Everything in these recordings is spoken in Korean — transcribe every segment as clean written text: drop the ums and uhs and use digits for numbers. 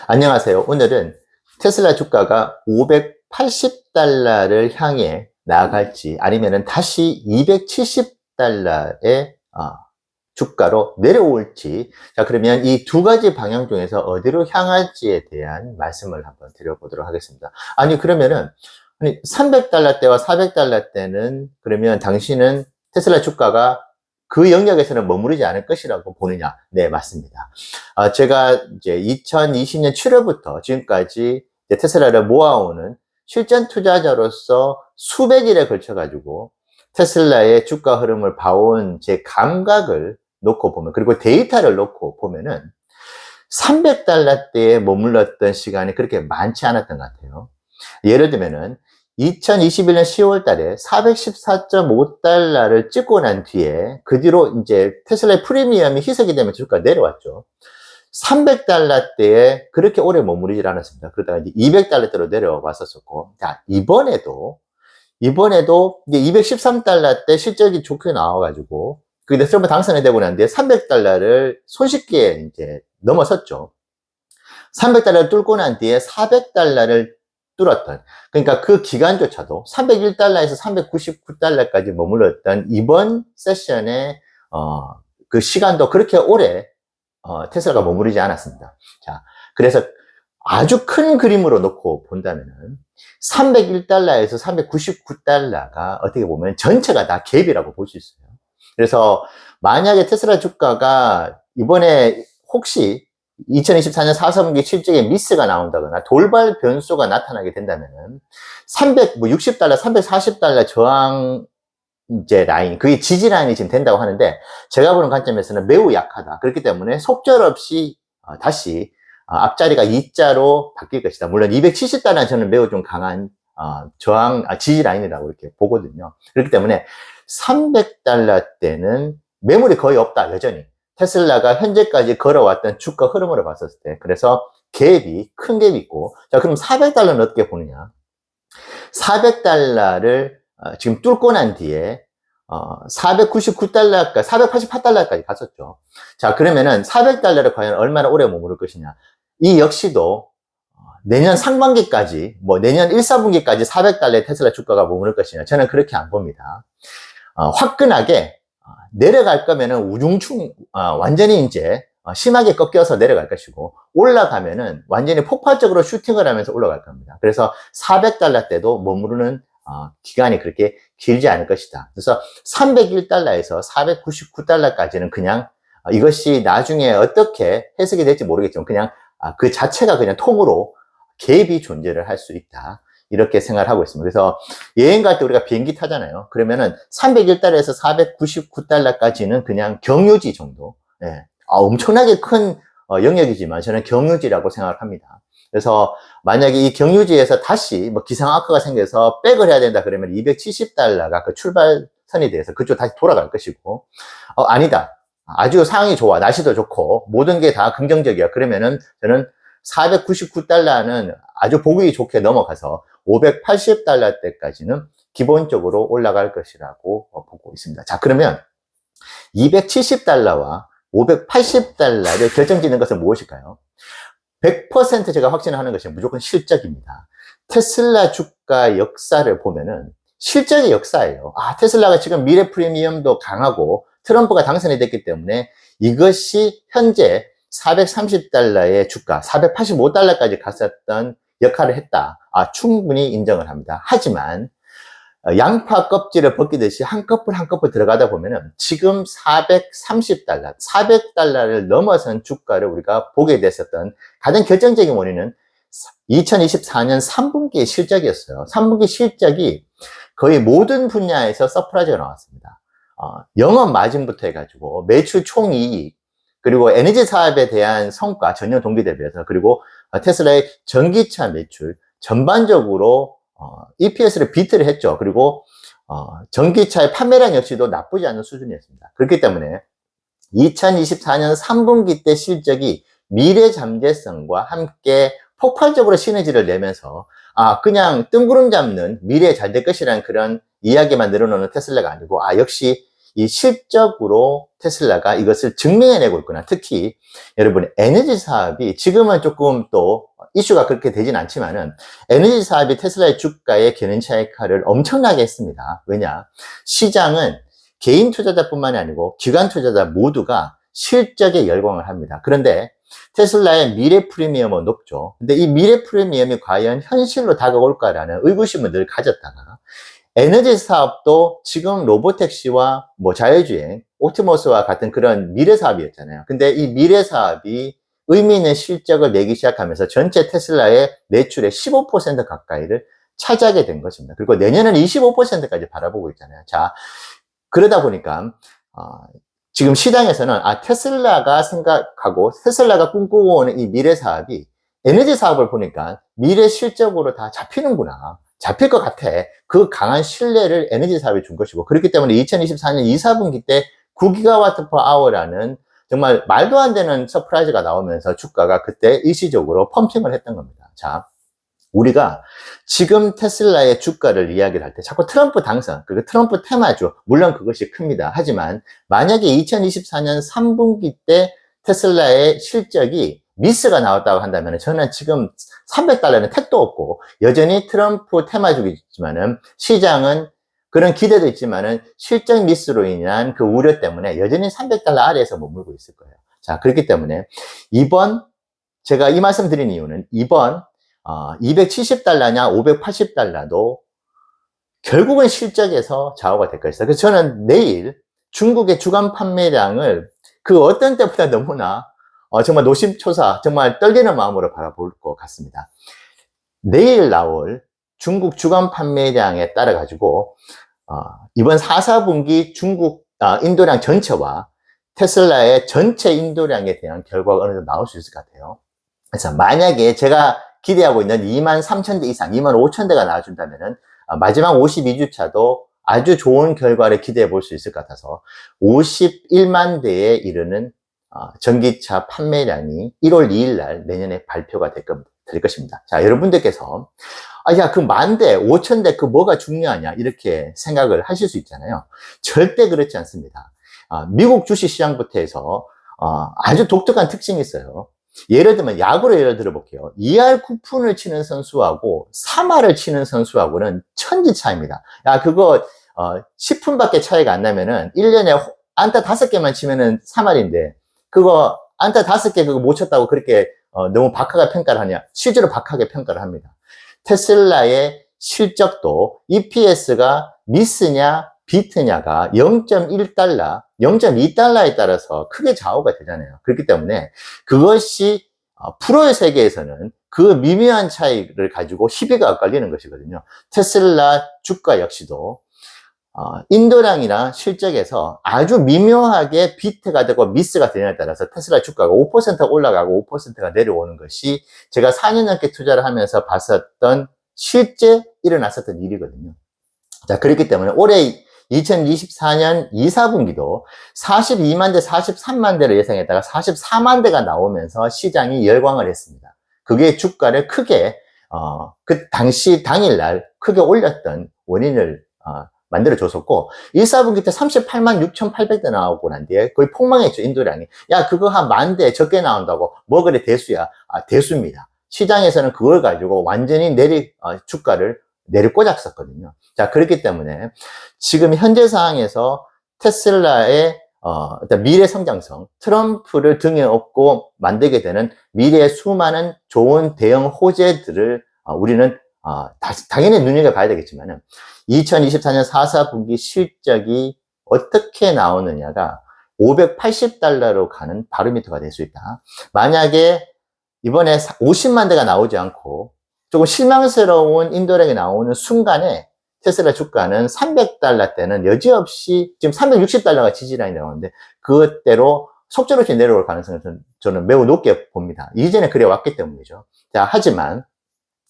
안녕하세요. 오늘은 테슬라 주가가 580달러를 향해 나아갈지 아니면은 다시 270달러의 주가로 내려올지, 자 그러면 이 두 가지 방향 중에서 어디로 향할지에 대한 말씀을 한번 드려보도록 하겠습니다. 아니 그러면은 300달러 때와 400달러 때는 그러면 당신은 테슬라 주가가 그 영역에서는 머무르지 않을 것이라고 보느냐? 네, 맞습니다. 제가 이제 2020년 7월부터 지금까지 테슬라를 모아오는 실전 투자자로서 수백일에 걸쳐가지고 테슬라의 주가 흐름을 봐온 제 감각을 놓고 보면, 그리고 데이터를 놓고 보면은 300달러대에 머물렀던 시간이 그렇게 많지 않았던 것 같아요. 예를 들면은 2021년 10월 달에 414.5달러를 찍고 난 뒤에 그 뒤로 이제 테슬라의 프리미엄이 희석이 되면서 주가가 내려왔죠. 300달러대에 그렇게 오래 머무르질 않았습니다. 그러다가 이제 200달러대로 내려와 봤었고, 자, 이번에도 이제 213달러 대 실적이 좋게 나와가지고, 그게 트럼프 당선이 되고 난 뒤에 300달러를 손쉽게 이제 넘어섰죠. 300달러를 뚫고 난 뒤에 400달러를 뚫었던, 그러니까 그 기간조차도 301달러에서 399달러까지 머물렀던 이번 세션의 그 시간도 그렇게 오래 테슬라가 머무르지 않았습니다. 자, 그래서 아주 큰 그림으로 놓고 본다면은 301달러에서 399달러가 어떻게 보면 전체가 다 갭이라고 볼 수 있어요. 그래서 만약에 테슬라 주가가 이번에 혹시 2024년 4분기 실적에 미스가 나온다거나 돌발 변수가 나타나게 된다면은 360달러, 340달러 저항 이제 라인, 그게 지지 라인이 지금 된다고 하는데, 제가 보는 관점에서는 매우 약하다. 그렇기 때문에 속절없이 다시 앞자리가 2자로 바뀔 것이다. 물론 270달러는 저는 매우 좀 강한 저항, 지지 라인이라고 이렇게 보거든요. 그렇기 때문에 300달러 때는 매물이 거의 없다, 여전히. 테슬라가 현재까지 걸어왔던 주가 흐름으로 봤었을 때. 그래서 갭이, 큰 갭이 있고, 자, 그럼 400달러는 어떻게 보느냐? 400달러를 지금 뚫고 난 뒤에 499달러까지, 488달러까지 갔었죠. 자, 그러면은 400달러를 과연 얼마나 오래 머무를 것이냐? 이 역시도 내년 상반기까지, 뭐 내년 1, 4분기까지 400달러의 테슬라 주가가 머무를 것이냐? 저는 그렇게 안 봅니다. 화끈하게 내려갈 거면은 우중충, 완전히 이제 심하게 꺾여서 내려갈 것이고, 올라가면은 완전히 폭발적으로 슈팅을 하면서 올라갈 겁니다. 그래서 400달러 때도 머무르는 기간이 그렇게 길지 않을 것이다. 그래서 301달러에서 499달러까지는 그냥 이것이 나중에 어떻게 해석이 될지 모르겠지만 그냥 그 자체가 그냥 통으로 갭이 존재를 할 수 있다. 이렇게 생각을 하고 있습니다. 그래서 여행 갈 때 우리가 비행기 타잖아요. 그러면은 301달러에서 499달러까지는 그냥 경유지 정도. 예. 엄청나게 큰 영역이지만 저는 경유지라고 생각을 합니다. 그래서 만약에 이 경유지에서 다시 뭐 기상 악화가 생겨서 백을 해야 된다 그러면 270달러가 그 출발선이 돼서 그쪽 다시 돌아갈 것이고, 아니다. 아주 상황이 좋아. 날씨도 좋고 모든 게 다 긍정적이야. 그러면은 저는 499달러는 아주 보기 좋게 넘어가서 580달러 때까지는 기본적으로 올라갈 것이라고 보고 있습니다. 자, 그러면 270달러와 580달러를 결정짓는 것은 무엇일까요? 100% 제가 확신하는 것이 무조건 실적입니다. 테슬라 주가 역사를 보면은 실적의 역사예요. 테슬라가 지금 미래 프리미엄도 강하고 트럼프가 당선이 됐기 때문에 이것이 현재 430달러의 주가, 485달러까지 갔었던 역할을 했다. 충분히 인정을 합니다. 하지만 양파 껍질을 벗기듯이 한꺼풀 한꺼풀 들어가다 보면은 지금 430달러, 400달러를 넘어선 주가를 우리가 보게 됐었던 가장 결정적인 원인은 2024년 3분기 실적이었어요. 3분기 실적이 거의 모든 분야에서 서프라이즈가 나왔습니다. 영업 마진부터 해가지고 매출 총이익, 그리고 에너지 사업에 대한 성과 전년 동기 대비해서, 그리고 테슬라의 전기차 매출 전반적으로 EPS를 비트를 했죠. 그리고 전기차의 판매량 역시도 나쁘지 않은 수준이었습니다. 그렇기 때문에 2024년 3분기 때 실적이 미래 잠재성과 함께 폭발적으로 시너지를 내면서 그냥 뜬구름 잡는 미래에 잘 될 것이라는 그런 이야기만 늘어놓는 테슬라가 아니고 역시 이 실적으로 테슬라가 이것을 증명해내고 있구나. 특히 여러분 에너지 사업이 지금은 조금 또 이슈가 그렇게 되진 않지만은 에너지 사업이 테슬라의 주가의 견인차 역할을 엄청나게 했습니다. 왜냐? 시장은 개인 투자자뿐만이 아니고 기관 투자자 모두가 실적에 열광을 합니다. 그런데 테슬라의 미래 프리미엄은 높죠. 근데 이 미래 프리미엄이 과연 현실로 다가올까라는 의구심을 늘 가졌다가 에너지 사업도 지금 로보택시와 뭐 자율주행, 옵티머스와 같은 그런 미래 사업이었잖아요. 근데 이 미래 사업이 의미 있는 실적을 내기 시작하면서 전체 테슬라의 매출의 15% 가까이를 차지하게 된 것입니다. 그리고 내년에는 25%까지 바라보고 있잖아요. 자, 그러다 보니까 지금 시장에서는 테슬라가 생각하고 테슬라가 꿈꾸고 오는 이 미래 사업이 에너지 사업을 보니까 미래 실적으로 다 잡히는구나. 잡힐 것 같아. 그 강한 신뢰를 에너지 사업이 준 것이고, 그렇기 때문에 2024년 2, 4분기 때 9기가와트/아워라는 정말 말도 안 되는 서프라이즈가 나오면서 주가가 그때 일시적으로 펌핑을 했던 겁니다. 자, 우리가 지금 테슬라의 주가를 이야기를 할 때 자꾸 트럼프 당선, 그리고 트럼프 테마주, 물론 그것이 큽니다. 하지만 만약에 2024년 3분기 때 테슬라의 실적이 미스가 나왔다고 한다면 저는 지금 $300는 택도 없고 여전히 트럼프 테마주이지만은 시장은 그런 기대도 있지만은 실적 미스로 인한 그 우려 때문에 여전히 $300 아래에서 머물고 있을 거예요. 자, 그렇기 때문에 제가 이 말씀 드린 이유는 이번 $270냐 580달러도 결국은 실적에서 좌우가 될 것이다. 그래서 저는 내일 중국의 주간 판매량을 그 어떤 때보다 너무나 정말 노심초사, 정말 떨리는 마음으로 바라볼 것 같습니다. 내일 나올 중국 주간 판매량에 따라 가지고 이번 4, 4분기 중국 인도량 전체와 테슬라의 전체 인도량에 대한 결과가 어느 정도 나올 수 있을 것 같아요. 그래서 만약에 제가 기대하고 있는 23,000대 이상, 25,000대가 나와준다면은 마지막 52주차도 아주 좋은 결과를 기대해 볼 수 있을 것 같아서 51만 대에 이르는 전기차 판매량이 1월 2일 날 내년에 발표가 될 것입니다. 자, 여러분들께서 야, 그 10,000대, 5,000대 그 뭐가 중요하냐 이렇게 생각을 하실 수 있잖아요. 절대 그렇지 않습니다. 미국 주식시장부터 해서 아주 독특한 특징이 있어요. 예를 들면 야구로 예를 들어 볼게요. 2할 9푼을 치는 선수하고 3할을 치는 선수하고는 천지 차이입니다. 야, 그거 10푼밖에 차이가 안 나면은 1년에 안타 5개만 치면은 3할인데 그거 안타 5개 그거 못 쳤다고 그렇게 너무 박하게 평가를 하냐? 실제로 박하게 평가를 합니다. 테슬라의 실적도 EPS가 미스냐 비트냐가 0.1달러, 0.2달러에 따라서 크게 좌우가 되잖아요. 그렇기 때문에 그것이 프로의 세계에서는 그 미묘한 차이를 가지고 시비가 엇갈리는 것이거든요. 테슬라 주가 역시도 인도량이나 실적에서 아주 미묘하게 비트가 되고 미스가 되냐에 따라서 테슬라 주가가 5% 올라가고 5%가 내려오는 것이 제가 4년 넘게 투자를 하면서 봤었던 실제 일어났었던 일이거든요. 자, 그렇기 때문에 올해 2024년 2, 4분기도 42만 대, 43만 대를 예상했다가 44만 대가 나오면서 시장이 열광을 했습니다. 그게 주가를 크게 그 당시 당일날 크게 올렸던 원인을 만들어줬었고 1, 4분기 때 38만 6,800대 나오고 난 뒤에 거의 폭망했죠. 인도량이. 야, 그거 한 10,000대 적게 나온다고 뭐 그래 대수야. 대수입니다. 시장에서는 그걸 가지고 완전히 주가를 내리꽂았었거든요. 자, 그렇기 때문에 지금 현재 상황에서 테슬라의 어떤 미래 성장성, 트럼프를 등에 업고 만들게 되는 미래의 수많은 좋은 대형 호재들을 우리는 당연히 눈여겨봐야 되겠지만은 2024년 4, 4분기 실적이 어떻게 나오느냐가 $580로 가는 바로미터가 될 수 있다. 만약에 이번에 50만 대가 나오지 않고 조금 실망스러운 인도량이 나오는 순간에 테슬라 주가는 $300 대는 여지없이 지금 $360가 지지라인이 나오는데 그것대로 속절없이 내려올 가능성을 저는 매우 높게 봅니다. 이전에 그래 왔기 때문이죠. 자, 하지만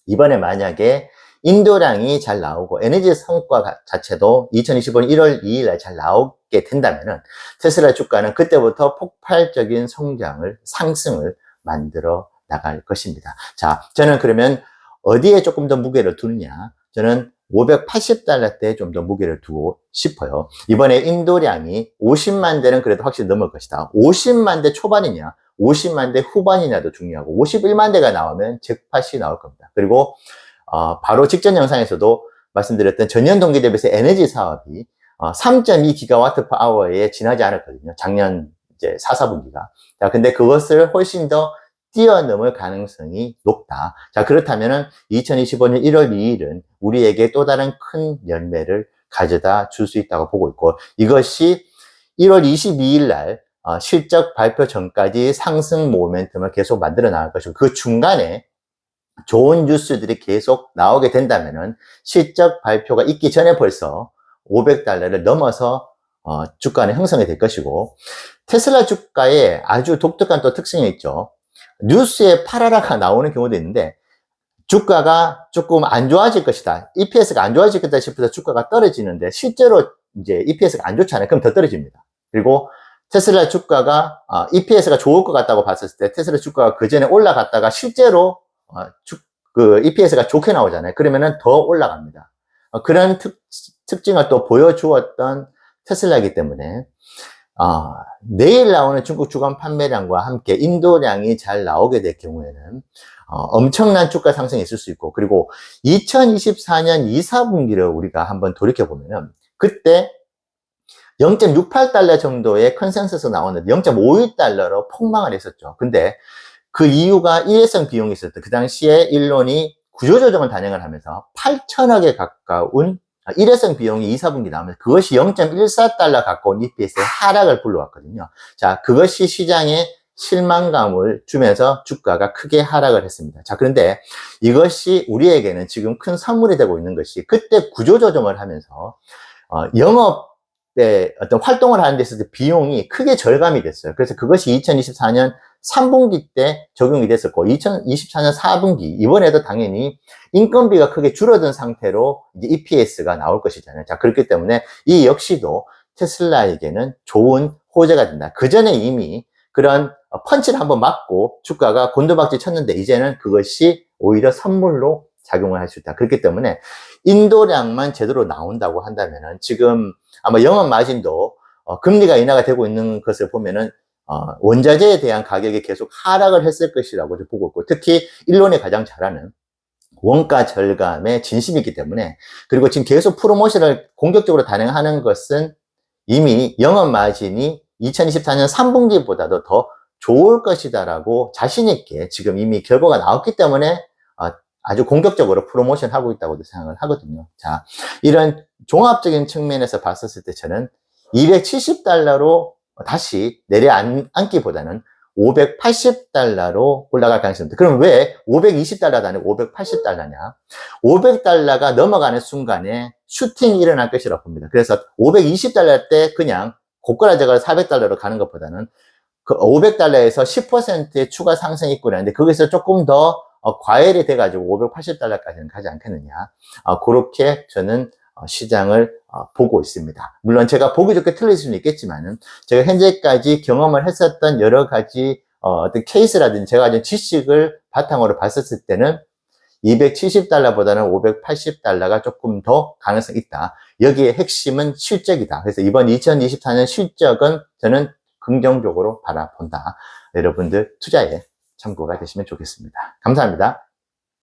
이번에 만약에 인도량이 잘 나오고 에너지 성과 자체도 2025년 1월 2일 날 잘 나오게 된다면은 테슬라 주가는 그때부터 폭발적인 상승을 만들어 나갈 것입니다. 자, 저는 그러면 어디에 조금 더 무게를 두느냐? 저는 580달러대에 좀 더 무게를 두고 싶어요. 이번에 인도량이 50만 대는 그래도 확실히 넘을 것이다. 50만 대 초반이냐, 50만 대 후반이냐도 중요하고, 51만 대가 나오면 잭팟이 나올 겁니다. 그리고 바로 직전 영상에서도 말씀드렸던 전년 동기 대비해서 에너지 사업이 3.2기가와트/아워에 지나지 않았거든요. 작년 이제 4, 4분기가. 자, 근데 그것을 훨씬 더 뛰어넘을 가능성이 높다. 자, 그렇다면은 2025년 1월 2일은 우리에게 또 다른 큰 열매를 가져다 줄 수 있다고 보고 있고, 이것이 1월 22일 날 실적 발표 전까지 상승 모멘텀을 계속 만들어 나갈 것이고, 그 중간에 좋은 뉴스들이 계속 나오게 된다면은 실적 발표가 있기 전에 벌써 500달러를 넘어서 주가는 형성이 될 것이고, 테슬라 주가에 아주 독특한 또 특징이 있죠. 뉴스에 팔아라가 나오는 경우도 있는데, 주가가 조금 안 좋아질 것이다, EPS가 안 좋아질 것이다 싶어서 주가가 떨어지는데, 실제로 이제 EPS가 안 좋잖아요. 그럼 더 떨어집니다. 그리고 테슬라 주가가 EPS가 좋을 것 같다고 봤을 때 테슬라 주가가 그 전에 올라갔다가 실제로 그 EPS가 좋게 나오잖아요. 그러면은 더 올라갑니다. 그런 특징을 또 보여주었던 테슬라이기 때문에 내일 나오는 중국 주간 판매량과 함께 인도량이 잘 나오게 될 경우에는 엄청난 주가 상승이 있을 수 있고, 그리고 2024년 2, 4분기를 우리가 한번 돌이켜보면은 그때 0.68달러 정도의 컨센서스 나오는데 0.51달러로 폭망을 했었죠. 근데 그 이유가 일회성 비용이 있었던, 그 당시에 일론이 구조조정을 단행을 하면서 8천억에 가까운 일회성 비용이 2, 4분기 나오면 그것이 0.14달러 가까운 EPS의 하락을 불러왔거든요. 자, 그것이 시장에 실망감을 주면서 주가가 크게 하락을 했습니다. 자, 그런데 이것이 우리에게는 지금 큰 선물이 되고 있는 것이, 그때 구조조정을 하면서 영업에 어떤 활동을 하는 데 있어서 비용이 크게 절감이 됐어요. 그래서 그것이 2024년 3분기 때 적용이 됐었고, 2024년 4분기, 이번에도 당연히 인건비가 크게 줄어든 상태로 이제 EPS가 나올 것이잖아요. 자, 그렇기 때문에 이 역시도 테슬라에게는 좋은 호재가 된다. 그 전에 이미 그런 펀치를 한번 맞고 주가가 곤두박질 쳤는데, 이제는 그것이 오히려 선물로 작용을 할 수 있다. 그렇기 때문에 인도량만 제대로 나온다고 한다면은, 지금 아마 영업 마진도 금리가 인하가 되고 있는 것을 보면은 원자재에 대한 가격이 계속 하락을 했을 것이라고 보고 있고, 특히 일론이 가장 잘하는 원가 절감에 진심이기 때문에, 그리고 지금 계속 프로모션을 공격적으로 단행하는 것은 이미 영업 마진이 2024년 3분기보다도 더 좋을 것이다라고 자신있게 지금 이미 결과가 나왔기 때문에 아주 공격적으로 프로모션 하고 있다고 생각을 하거든요. 자, 이런 종합적인 측면에서 봤었을 때 저는 270달러로 다시 내려앉기보다는 580달러로 올라갈 가능성이 있습니다. 그럼 왜 520달러도 아니고 580달러냐? 500달러가 넘어가는 순간에 슈팅이 일어날 것이라고 봅니다. 그래서 520달러 때 그냥 고가라져가 400달러로 가는 것보다는 그 500달러에서 10%의 추가 상승이 있고 그러는데, 거기서 조금 더 과열이 돼가지고 580달러까지는 가지 않겠느냐. 그렇게 저는 시장을 보고 있습니다. 물론 제가 보기 좋게 틀릴 수는 있겠지만은, 제가 현재까지 경험을 했었던 여러 가지 어떤 케이스라든지 제가 가진 지식을 바탕으로 봤었을 때는 270달러보다는 580달러가 조금 더 가능성이 있다. 여기에 핵심은 실적이다. 그래서 이번 2024년 실적은 저는 긍정적으로 바라본다. 여러분들 투자에 참고가 되시면 좋겠습니다. 감사합니다.